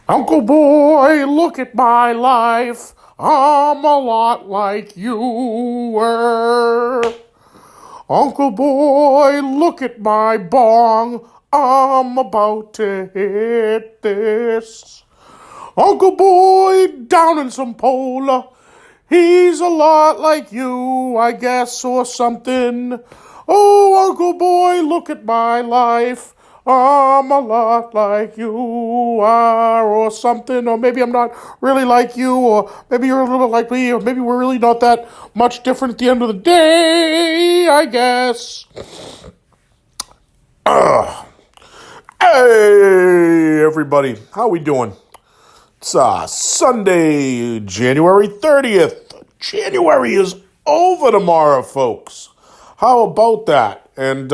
Uncle Boy, look at my life. I'm a lot like you were. Uncle Boy, look at my bong. I'm about to hit this. Uncle Boy, down in some pola. He's a lot like you, I guess, or something. Oh, Uncle Boy, look at my life. I'm a lot like you are, or something. Or maybe I'm not really like you, or maybe you're a little bit like me, or maybe we're really not that much different at the end of the day, I guess. Hey, everybody. How we doing? It's Sunday, January 30th. January is over tomorrow, folks. How about that? And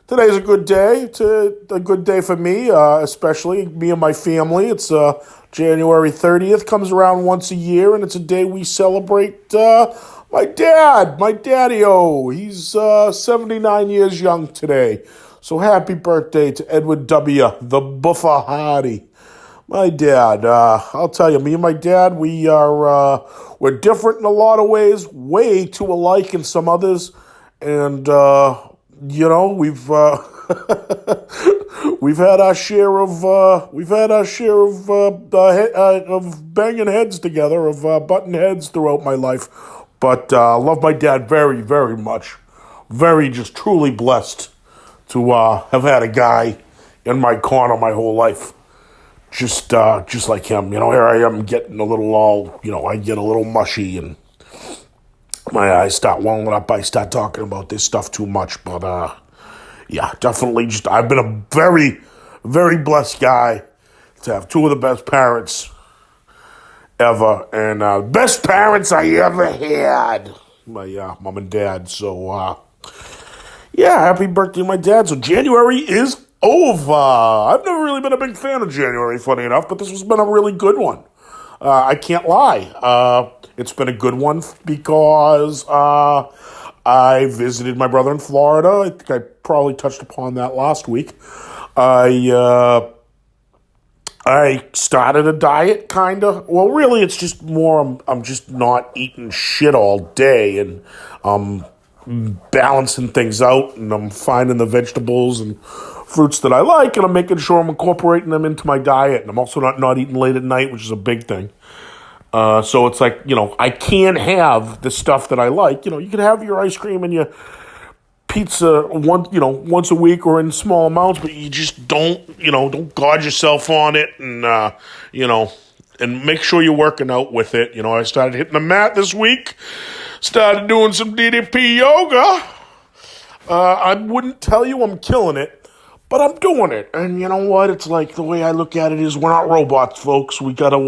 today's a good day. It's a good day for me, especially me and my family. It's January 30th, comes around once a year, and it's a day we celebrate my daddy-o. He's 79 years young today. So happy birthday to Edward W., the Buffer Hardy. My dad, I'll tell you, me and my dad, we're different in a lot of ways, way too alike in some others, and we've we've had our share of banging heads together, of butting heads throughout my life, but love my dad very, very much, very just truly blessed to have had a guy in my corner my whole life. Just like him, here I am getting a little I get a little mushy and my eyes start welling up. I start talking about this stuff too much, but yeah, definitely I've been a very, very blessed guy to have two of the best parents ever, and best parents I ever had, my mom and dad. So, yeah, happy birthday, my dad. So January is over. I've never really been a big fan of January, funny enough, but this has been a really good one. I can't lie. It's been a good one because I visited my brother in Florida. I think I probably touched upon that last week. I started a diet, kind of. Well, really, it's just more I'm just not eating shit all day, and balancing things out, and I'm finding the vegetables and fruits that I like, and I'm making sure I'm incorporating them into my diet, and I'm also not eating late at night, which is a big thing. So it's like, I can have the stuff that I like. You can have your ice cream and your pizza once a week or in small amounts, but you just don't gorge yourself on it, and and make sure you're working out with it. I started hitting the mat this week. Started doing some DDP yoga. I wouldn't tell you I'm killing it, but I'm doing it. And you know what? It's like the way I look at it is we're not robots, folks. We gotta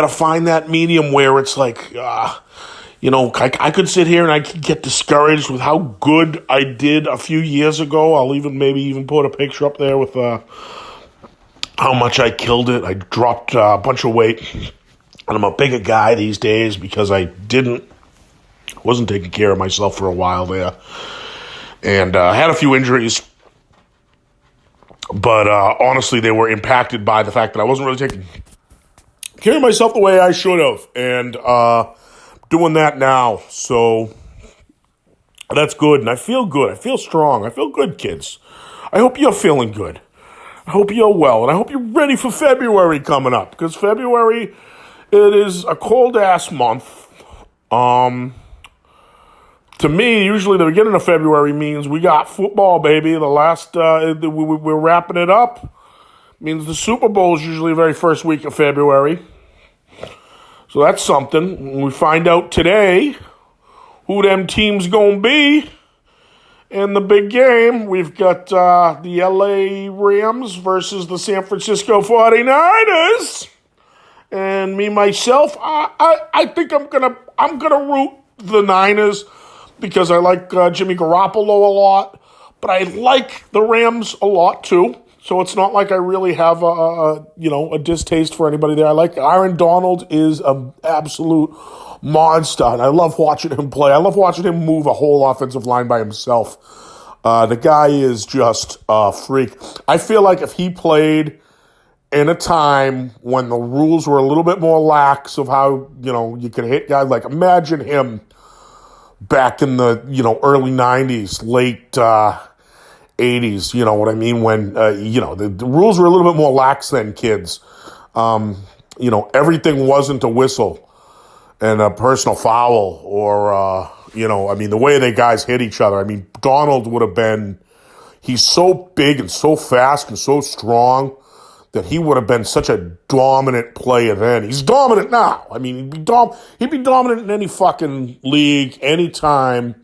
find that medium where it's like, I could sit here and I could get discouraged with how good I did a few years ago. I'll maybe put a picture up there with how much I killed it. I dropped a bunch of weight. And I'm a bigger guy these days because I wasn't taking care of myself for a while there. And I had a few injuries. But honestly, they were impacted by the fact that I wasn't really taking care of myself the way I should have. And doing that now. So that's good. And I feel good. I feel strong. I feel good, kids. I hope you're feeling good. I hope you're well. And I hope you're ready for February coming up. Because February... it is a cold-ass month. To me, usually the beginning of February means we got football, baby. The last, we're wrapping it up. Means the Super Bowl is usually the very first week of February. So that's something. We find out today who them teams gonna be in the big game. We've got the LA Rams versus the San Francisco 49ers. And me, myself, I think I'm gonna root the Niners because I like Jimmy Garoppolo a lot, but I like the Rams a lot too. So it's not like I really have a distaste for anybody there. I like Aaron Donald is an absolute monster, and I love watching him play. I love watching him move a whole offensive line by himself. The guy is just a freak. I feel like if he played in a time when the rules were a little bit more lax of how, you could hit guys. Like, imagine him back in the, early 90s, late 80s, you know what I mean? When, the rules were a little bit more lax than kids. Everything wasn't a whistle and a personal foul or, the way the guys hit each other. I mean, Donald would have been, he's so big and so fast and so strong that he would have been such a dominant player then. He's dominant now. I mean, he'd be dominant in any fucking league, anytime.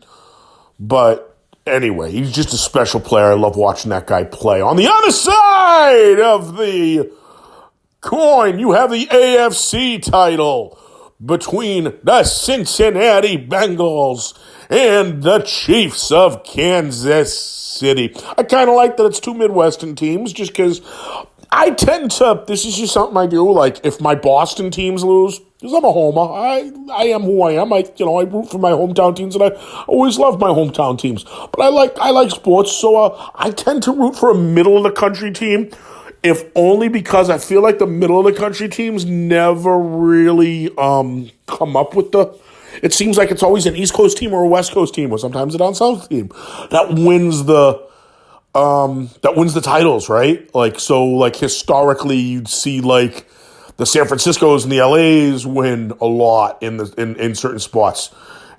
But anyway, he's just a special player. I love watching that guy play. On the other side of the coin, you have the AFC title between the Cincinnati Bengals and the Chiefs of Kansas City. I kind of like that it's two Midwestern teams just because I tend to, this is just something I do, like if my Boston teams lose, because I'm a homer, I am who I am. I root for my hometown teams, and I always love my hometown teams. But I like sports, so I tend to root for a middle of the country team, if only because I feel like the middle of the country teams never really come up with it seems like it's always an East Coast team or a West Coast team, or sometimes a down South team that wins the titles, right? Like historically, you'd see like the San Franciscos and the LAs win a lot in certain spots,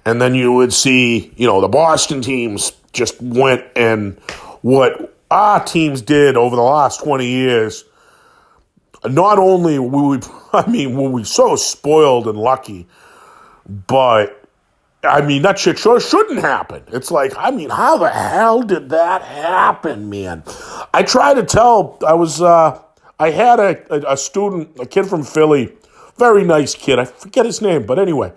and then you would see the Boston teams just went, and what our teams did over the last 20 years. Not only were we so spoiled and lucky, but that shit sure shouldn't happen. It's like, how the hell did that happen, man? I try to tell, I had a student, a kid from Philly, very nice kid. I forget his name, but anyway,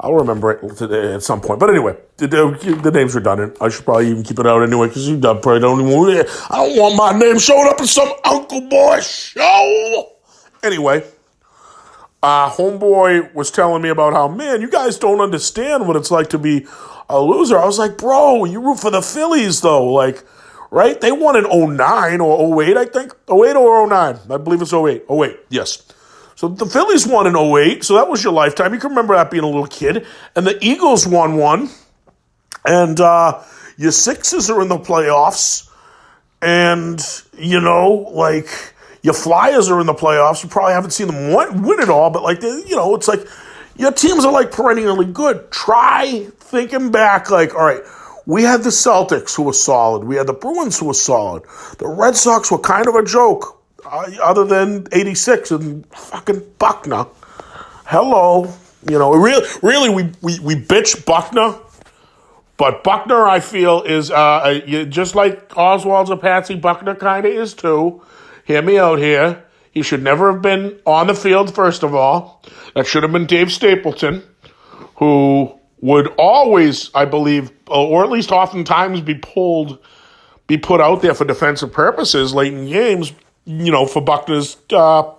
I'll remember it at some point. But anyway, the name's redundant. I should probably even keep it out anyway, because I don't want my name showing up in some Uncleboi show. Anyway. Homeboy was telling me about how, man, you guys don't understand what it's like to be a loser. I was like, bro, you root for the Phillies, though. Like, right? They won in 09 or 08, I think. 08 or 09. I believe it's 08. 08, yes. So the Phillies won in 08, so that was your lifetime. You can remember that being a little kid. And the Eagles won one. And your Sixers are in the playoffs. And, your Flyers are in the playoffs. You probably haven't seen them win it all, but it's like your teams are like perennially good. Try thinking back, all right, we had the Celtics who were solid. We had the Bruins who were solid. The Red Sox were kind of a joke, other than '86 and fucking Buckner. Hello, really, we bitch Buckner. But Buckner, I feel, is just like Oswald's a patsy. Buckner kind of is too. Hear me out here. He should never have been on the field, first of all. That should have been Dave Stapleton, who would always, I believe, or at least oftentimes be put out there for defensive purposes late in games, for Buckner's a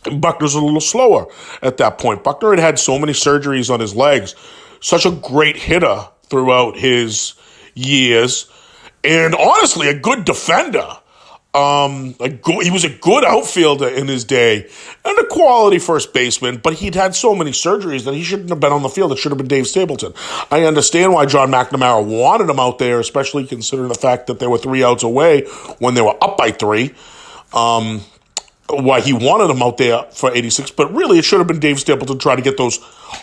little slower at that point. Buckner had so many surgeries on his legs, such a great hitter throughout his years, and honestly, a good defender. He was a good outfielder in his day and a quality first baseman, but he'd had so many surgeries that he shouldn't have been on the field. It should have been Dave Stapleton. I understand why John McNamara wanted him out there, especially considering the fact that they were 3 outs away when they were up by 3. Why he wanted him out there for 86, but really it should have been Dave Stapleton trying to get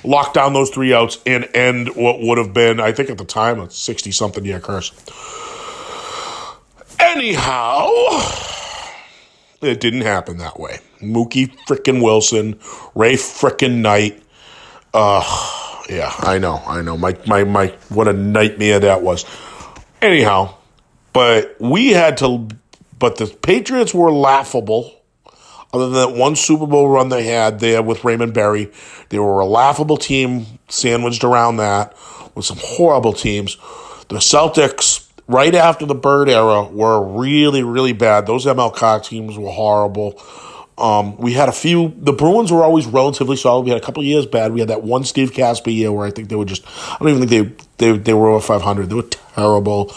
lock down those 3 outs and end what would have been, I think at the time, a 60-something year curse. Anyhow, it didn't happen that way. Mookie frickin' Wilson, Ray frickin' Knight. Yeah, I know. My, what a nightmare that was. Anyhow, but the Patriots were laughable. Other than that one Super Bowl run they had there with Raymond Berry, they were a laughable team sandwiched around that with some horrible teams. The Celtics, right after the Bird era, were really, really bad. Those MLK teams were horrible. We had a few. The Bruins were always relatively solid. We had a couple of years bad. We had that one Steve Casper year where I think they were just. I don't even think they were over 500. They were terrible.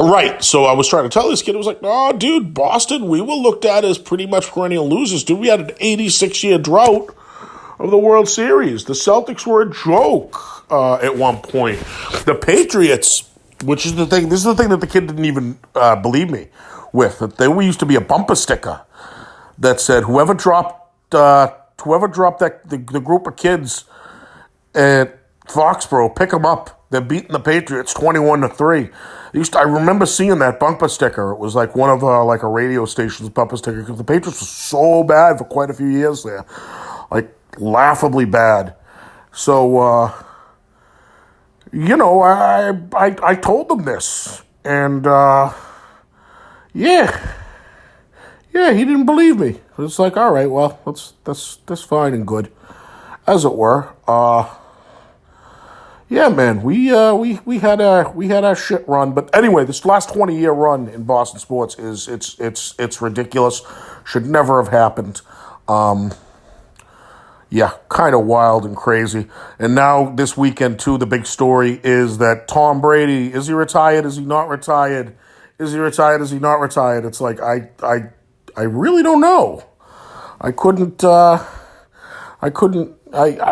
Right. So I was trying to tell this kid, it was like, oh, dude, Boston, we were looked at as pretty much perennial losers. Dude, we had an 86-year drought of the World Series. The Celtics were a joke at one point. The Patriots, which is the thing, this is the thing that the kid didn't even believe me with. That we used to be a bumper sticker that said, whoever dropped that the group of kids at Foxborough, pick them up. They're beating the Patriots 21-3. I remember seeing that bumper sticker. It was like one of like a radio station's bumper sticker because the Patriots were so bad for quite a few years there, like laughably bad. So I told them this, and yeah, he didn't believe me. It's like, all right, well, that's fine and good, as it were. Yeah, man, we had our shit run, but anyway, this last 20-year run in Boston sports it's ridiculous. Should never have happened. Yeah, kind of wild and crazy. And now this weekend too, the big story is that Tom Brady, is he retired? Is he not retired? Is he retired? Is he not retired? It's like I really don't know. I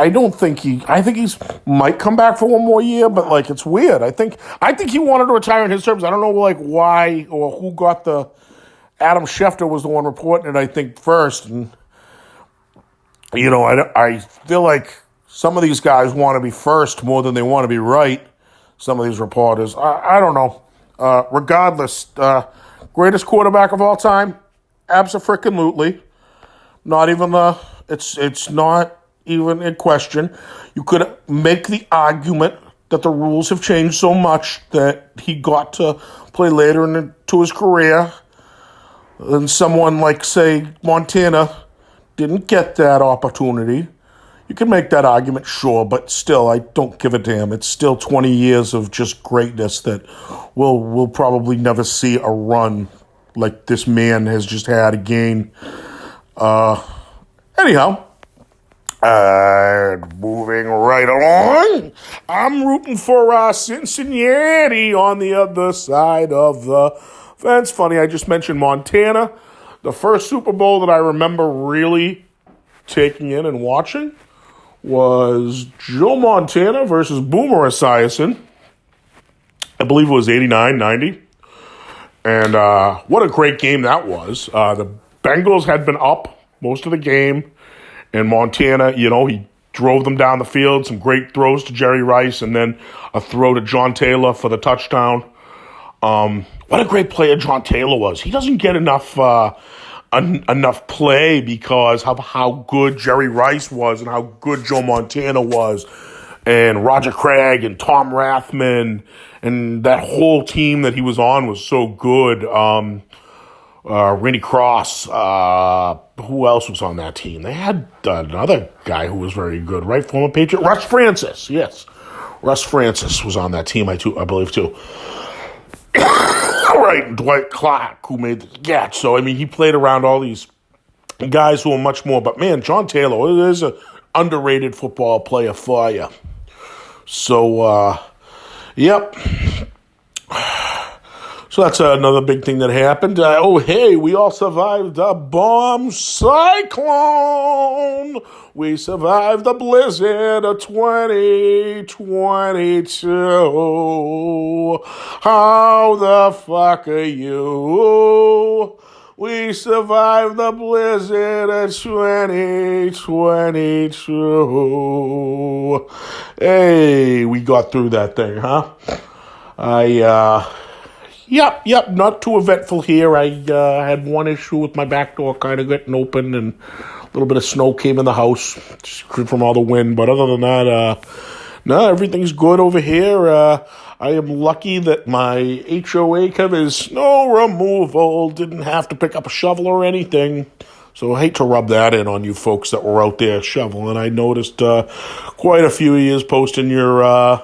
don't think I think he's might come back for one more year, but like it's weird. I think he wanted to retire in his terms. I don't know like why or who got Adam Schefter was the one reporting it, I think, first. And I feel like some of these guys want to be first more than they want to be right. Some of these reporters. I don't know. Regardless, greatest quarterback of all time? Abso-freaking-lutely. Not even it's not even in question. You could make the argument that the rules have changed so much that he got to play later into his career than someone like, say, Montana didn't get that opportunity. You can make that argument, sure, but still, I don't give a damn. It's still 20 years of just greatness that we'll probably never see a run like this man has just had again. Anyhow, moving right along, I'm rooting for Cincinnati on the other side of the fence. Funny, I just mentioned Montana. The first Super Bowl that I remember really taking in and watching was Joe Montana versus Boomer Esiason. I believe it was 89-90. And what a great game that was. The Bengals had been up most of the game. And Montana, he drove them down the field. Some great throws to Jerry Rice and then a throw to John Taylor for the touchdown. What a great player John Taylor was. He doesn't get enough play because of how good Jerry Rice was and how good Joe Montana was. And Roger Craig and Tom Rathman and that whole team that he was on was so good. Randy Cross. Who else was on that team? They had another guy who was very good, right? Former Patriot. Russ Francis, yes. Russ Francis was on that team, I believe, too. Right, Dwight Clark, who made the catch. So, he played around all these guys who were much more. But, man, John Taylor is an underrated football player for you. So, yep. So that's another big thing that happened. We all survived the bomb cyclone. We survived the blizzard of 2022. How the fuck are you? We survived the blizzard of 2022. Hey, we got through that thing, huh? Yep, not too eventful here. I had one issue with my back door kind of getting open, and a little bit of snow came in the house from all the wind. But other than that, no, everything's good over here. I am lucky that my HOA covers snow removal. Didn't have to pick up a shovel or anything. So I hate to rub that in on you folks that were out there shoveling. I noticed quite a few of you posting your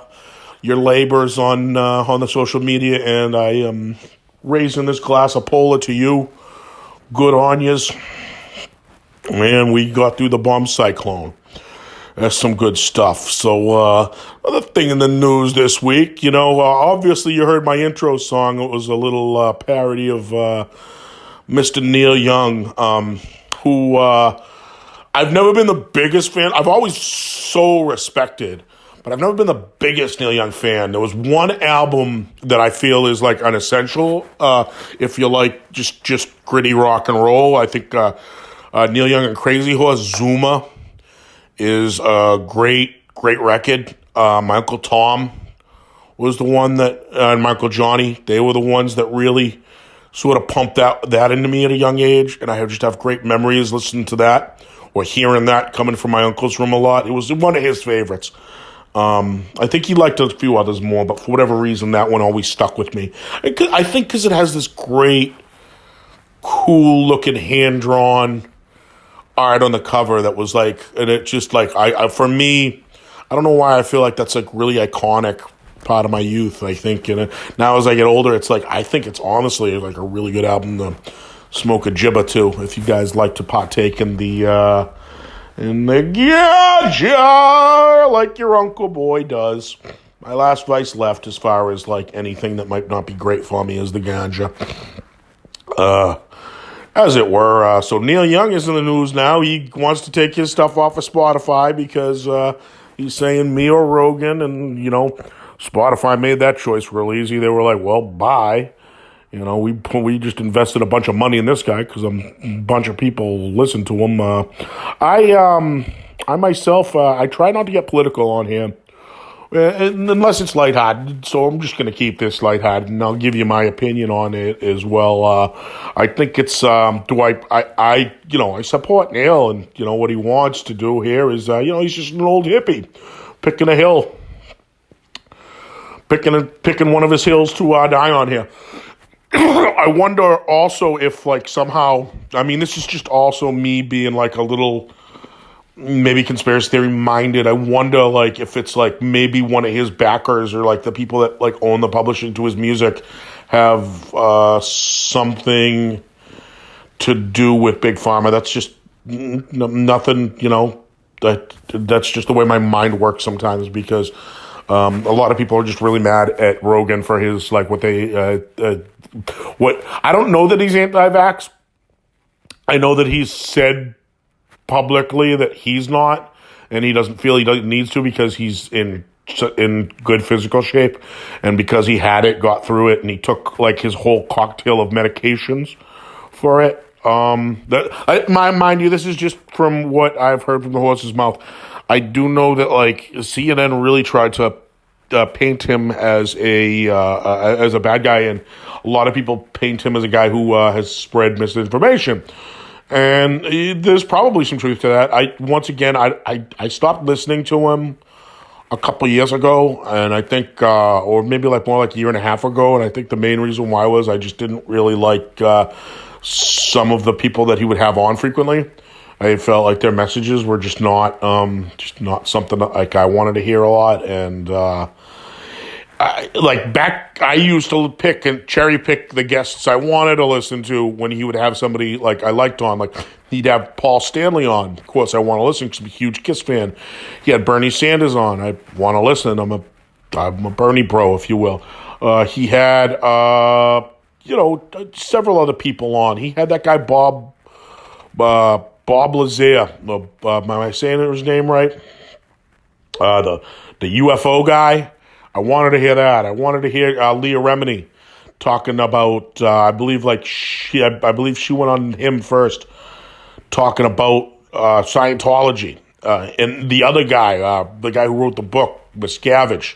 labors on the social media, and I am raising this glass of Polar to you. Good on yous. Man, we got through the bomb cyclone. That's some good stuff. So, other thing in the news this week, obviously you heard my intro song. It was a little parody of Mr. Neil Young, who I've never been the biggest fan. I've always so respected, but I've never been the biggest Neil Young fan. There was one album that I feel is like an essential if you like just gritty rock and roll. I think Neil Young and Crazy Horse, Zuma, is a great record. My Uncle Tom was the one that, and my Uncle Johnny, they were the ones that really sort of pumped that into me at a young age, and I just have great memories listening to that or hearing that coming from my uncle's room a lot. It was one of his favorites. I think he liked a few others more, but for whatever reason, that one always stuck with me. I think because it has this great, cool-looking, hand-drawn art on the cover that was like, and it just like, for me, I don't know why I feel like that's like really iconic part of my youth. I think, and now as I get older, it's like, I think it's honestly like a really good album to smoke a jibba to, if you guys like to partake in the ganja like your Uncleboi does. My last vice left, as far as like anything that might not be great for me, is the ganja. As it were. So Neil Young is in the news now. He wants to take his stuff off of Spotify because he's saying me or Rogan, and, Spotify made that choice real easy. They were like, well, bye. We just invested a bunch of money in this guy because a bunch of people listen to him. I myself, I try not to get political on here. Unless it's lighthearted, so I'm just going to keep this lighthearted, and I'll give you my opinion on it as well. I think it's, I support Neil, and, what he wants to do here is, he's just an old hippie, picking a hill, picking one of his hills to die on here. I wonder also if, like, somehow, this is just also me being, like, a little maybe conspiracy theory minded. I wonder, like, if it's like maybe one of his backers or like the people that like own the publishing to his music have something to do with Big Pharma. That's just nothing, that's just the way my mind works sometimes, because a lot of people are just really mad at Rogan for his, like, what I don't know that he's anti-vax. I know that he's said publicly that he's not, and he doesn't feel he needs to because he's in good physical shape, and because he had it, got through it, and he took like his whole cocktail of medications for it. Mind you, this is just from what I've heard from the horse's mouth. I do know that like CNN really tried to paint him as a bad guy, and a lot of people paint him as a guy who has spread misinformation. And there's probably some truth to that. I stopped listening to him a couple of years ago, and I think, or maybe like more like a year and a half ago, and I think the main reason why was I just didn't really like some of the people that he would have on frequently. I felt like their messages were just not something that, like, I wanted to hear a lot, and I used to cherry pick the guests I wanted to listen to when he would have somebody like I liked on. Like, he'd have Paul Stanley on. Of course, I want to listen because I'm a huge Kiss fan. He had Bernie Sanders on. I want to listen. I'm a Bernie bro, if you will. He had several other people on. He had that guy Bob Lazare. Am I saying his name right? The UFO guy. I wanted to hear that. I wanted to hear Leah Remini talking about, I believe she went on him first, talking about Scientology. And the other guy, the guy who wrote the book, Miscavige,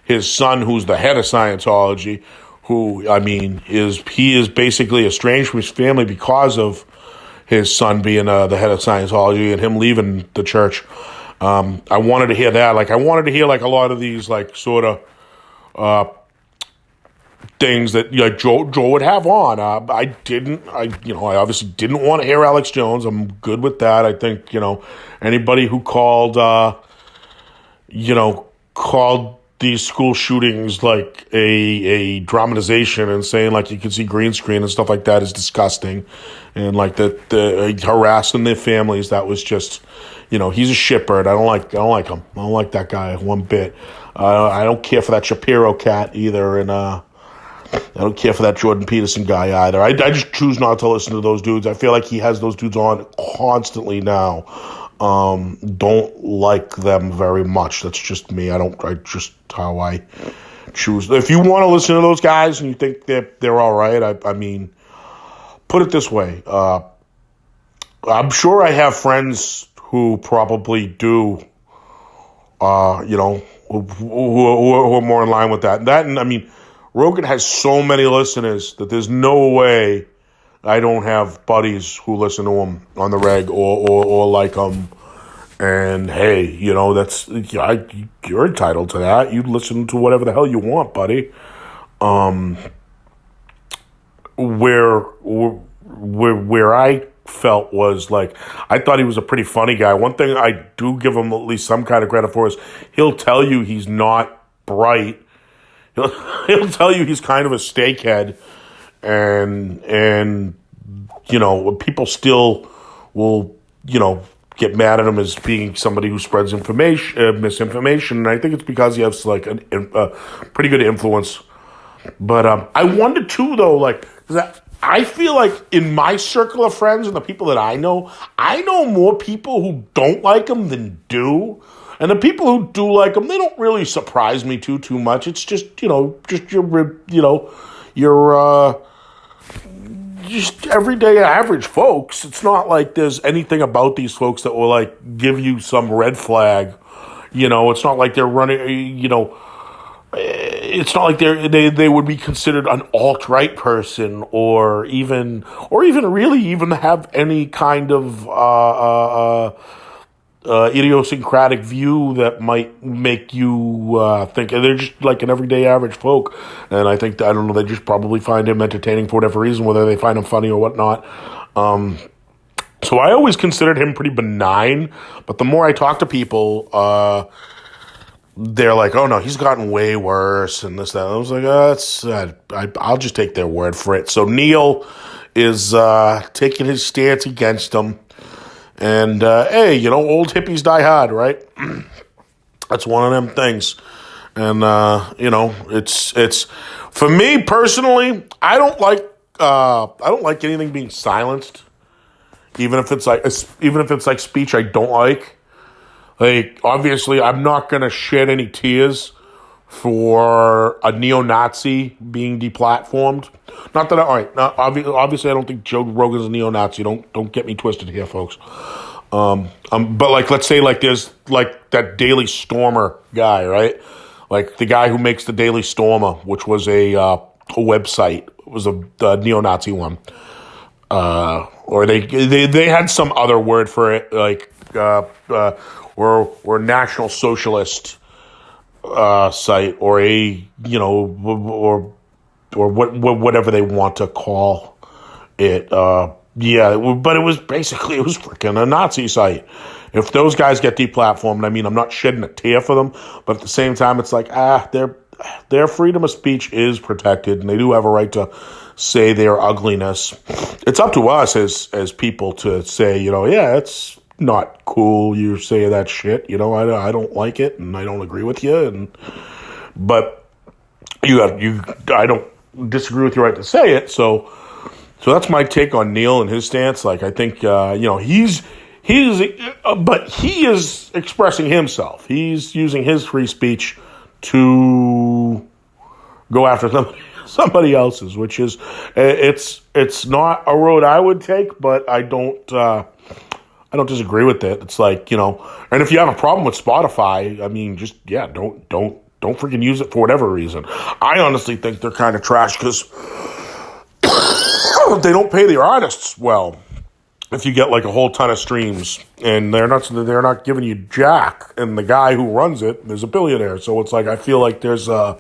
his son, who's the head of Scientology, who, he is basically estranged from his family because of his son being the head of Scientology and him leaving the church. I wanted to hear that. Like, I wanted to hear like a lot of these like sort of things that Joe would have on. I obviously didn't want to hear Alex Jones. I'm good with that. I think anybody who called these school shootings like a dramatization and saying like you can see green screen and stuff like that is disgusting, and like the harassing their families, that was just, he's a shitbird. I don't like him. I don't like that guy one bit. I don't care for that Shapiro cat either, and I don't care for that Jordan Peterson guy either. I just choose not to listen to those dudes. I feel like he has those dudes on constantly now. Don't like them very much. That's just me. I just how I choose. If you want to listen to those guys and you think they're all right, I mean, put it this way. I'm sure I have friends who probably do, who are more in line with that. And I mean, Rogan has so many listeners that there's no way I don't have buddies who listen to him on the reg or like him. And hey, you're entitled to that. You listen to whatever the hell you want, buddy. Where I felt was like, I thought he was a pretty funny guy. One thing I do give him at least some kind of credit for is he'll tell you he's not bright. He'll tell you he's kind of a steakhead, and people still will get mad at him as being somebody who spreads misinformation, and I think it's because he has like a pretty good influence. But I wonder too, though, like, 'cause I feel like in my circle of friends and the people that I know more people who don't like him than do. And the people who do like him, they don't really surprise me too much. It's just, your just everyday average folks. It's not like there's anything about these folks that will like give you some red flag. It's not like they're running, it's not like they would be considered an alt-right person or even really even have any kind of idiosyncratic view that might make you think they're just like an everyday average folk. And I think, I don't know, they just probably find him entertaining for whatever reason, whether they find him funny or whatnot. So I always considered him pretty benign, but the more I talk to people, they're like, oh no, he's gotten way worse and this, that. I was like, I'll just take their word for it. So Neil is taking his stance against him. And, hey, old hippies die hard, right? That's one of them things. And, it's for me personally, I don't like anything being silenced. Even if it's like speech I don't like. Like, obviously, I'm not going to shed any tears for a neo-Nazi being deplatformed. Not that obviously I don't think Joe Rogan's a neo-Nazi. Don't get me twisted here, folks. But like, let's say like there's like that Daily Stormer guy, right? Like the guy who makes the Daily Stormer, which was a website. It was a neo-Nazi one. Or they had some other word for it, like or National Socialist site, or or whatever they want to call it. But it was freaking a Nazi site. If those guys get deplatformed, I mean, I'm not shedding a tear for them, but at the same time, it's like, their freedom of speech is protected, and they do have a right to say their ugliness. It's up to us as people to say, yeah, it's not cool you say that shit. I don't like it, and I don't agree with you, but I don't disagree with your right to say it. So that's my take on Neil and his stance. Like, I think, but he is expressing himself. He's using his free speech to go after somebody else's, which is, it's not a road I would take, but I don't disagree with it. It's like, and if you have a problem with Spotify, I mean, just, don't freaking use it for whatever reason. I honestly think they're kind of trash because they don't pay their artists well. If you get like a whole ton of streams, and they're not giving you jack, and the guy who runs it is a billionaire, so it's like I feel like there's a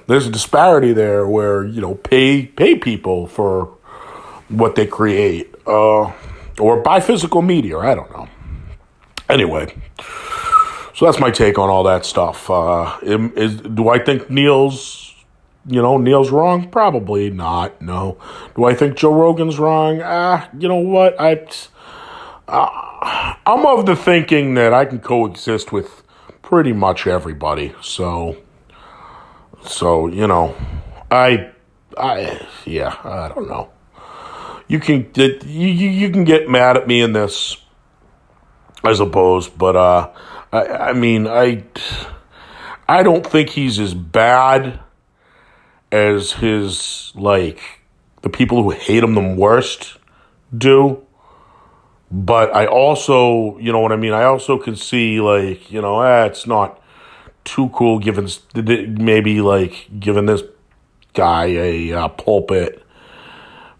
disparity there where pay people for what they create, or buy physical media. I don't know. Anyway, So that's my take on all that stuff. Do I think Neil's wrong? Probably not. No. Do I think Joe Rogan's wrong? You know what? I'm of the thinking that I can coexist with pretty much everybody. So I don't know. You can get mad at me in this, I suppose, but I don't think he's as bad as the people who hate him the worst do. But I also, you know what I mean? I also can see, it's not too cool giving this guy a pulpit,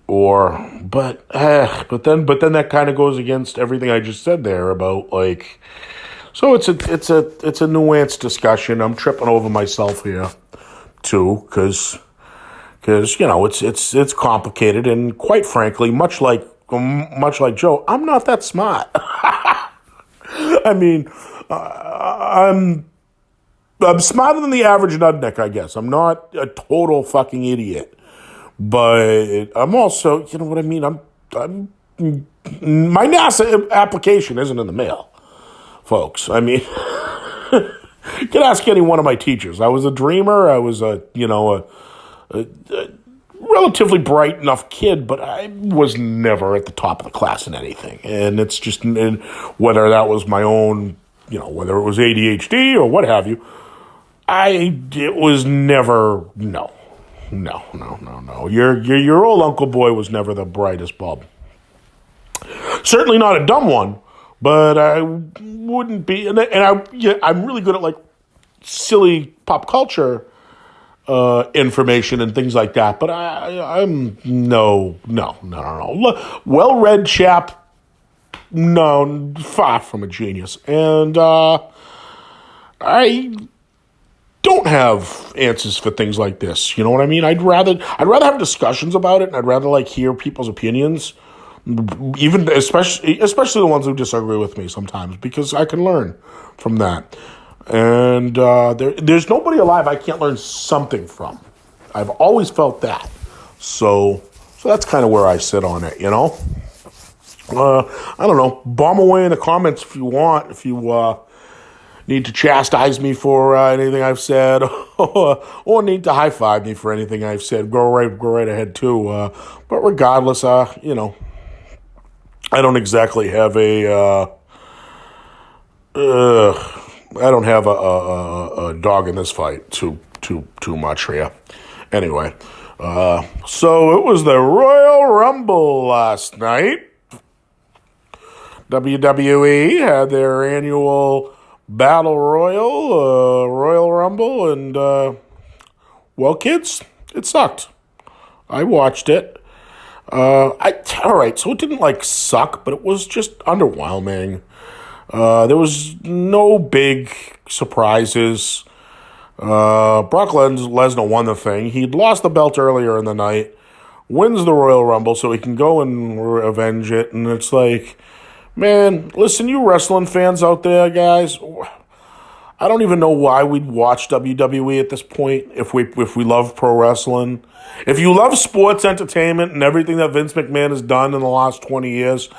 but then that kind of goes against everything I just said there about so it's a nuanced discussion. I'm tripping over myself here too, because it's complicated, and quite frankly, much like Joe, I'm not that smart. I mean, I'm smarter than the average nutneck, I guess. I'm not a total fucking idiot, but I'm also, you know what I mean. My NASA application isn't in the mail, folks. I mean, you can ask any one of my teachers. I was a dreamer. I was a relatively bright enough kid, but I was never at the top of the class in anything. And it's just, whether that was my own, whether it was ADHD or what have you, it was never, no. Your old Uncleboi was never the brightest bulb. Certainly not a dumb one, but I wouldn't be, I'm really good at silly pop culture information and things like that, but I'm no. Well-read chap, no, far from a genius, and I don't have answers for things like this. You know what I mean? I'd rather have discussions about it, and I'd rather hear people's opinions, even especially the ones who disagree with me sometimes, because I can learn from that. And there's nobody alive I can't learn something from. I've always felt that. So that's kind of where I sit on it, I don't know. Bomb away in the comments if you want. If you need to chastise me for anything I've said, or need to high five me for anything I've said, go right ahead too. But regardless, I don't exactly have I don't have a dog in this fight too much here. Anyway, so it was the Royal Rumble last night. WWE had their annual Battle Royal Rumble, and well, kids, it sucked. I watched it. All right, so it didn't suck, but it was just underwhelming. There was no big surprises. Brock Lesnar won the thing. He'd lost the belt earlier in the night, wins the Royal Rumble so he can go and avenge it. And it's man, listen, you wrestling fans out there, guys, I don't even know why we'd watch WWE at this point if we love pro wrestling. If you love sports entertainment and everything that Vince McMahon has done in the last 20 years,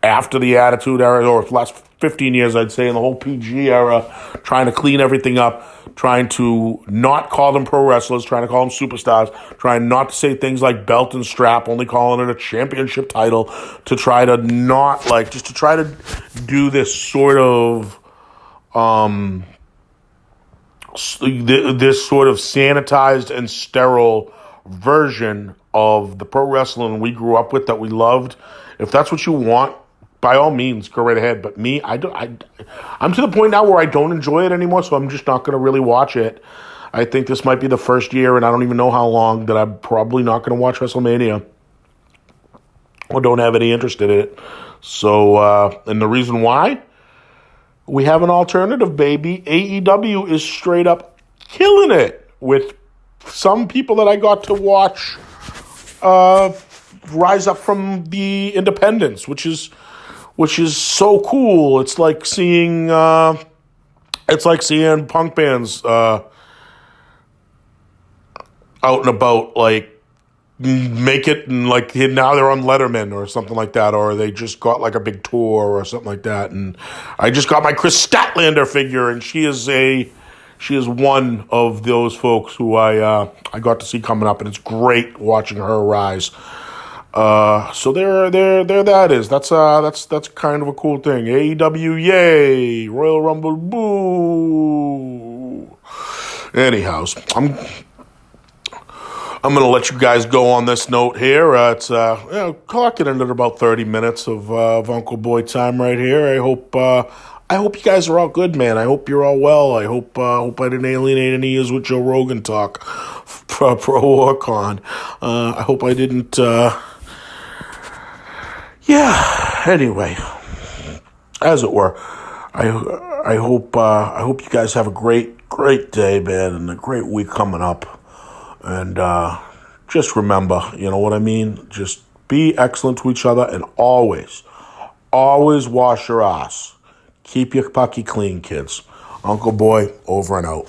after the Attitude Era, or the last 15 years, I'd say, in the whole PG era, trying to clean everything up, trying to not call them pro wrestlers, trying to call them superstars, trying not to say things like belt and strap, only calling it a championship title, to try to not, just to try to do this sort of, this sort of sanitized and sterile version of the pro wrestling we grew up with that we loved. If that's what you want, by all means, go right ahead. But me, I'm to the point now where I don't enjoy it anymore, so I'm just not going to really watch it. I think this might be the first year, and I don't even know how long, that I'm probably not going to watch WrestleMania, or don't have any interest in it. So, and the reason why? We have an alternative, baby. AEW is straight up killing it with some people that I got to watch rise up from the independents, which is so cool. It's like seeing It's like seeing punk bands out and about, like, make it, and like now they're on Letterman or something like that, or they just got like a big tour or something like that. And I just got my Chris Statlander figure, and she is one of those folks who I got to see coming up, and it's great watching her rise. So there that is. That's kind of a cool thing. AEW, yay! Royal Rumble, boo! Anyhow, I'm going to let you guys go on this note here. It's clocking in at about 30 minutes of Uncleboi time right here. I hope you guys are all good, man. I hope you're all well. I hope I didn't alienate any ears with Joe Rogan talk, pro or con. I hope I didn't. Anyway, as it were, I hope you guys have a great day, man, and a great week coming up. And just remember, you know what I mean? Just be excellent to each other, and always wash your ass. Keep your pucky clean, kids. Uncleboi, over and out.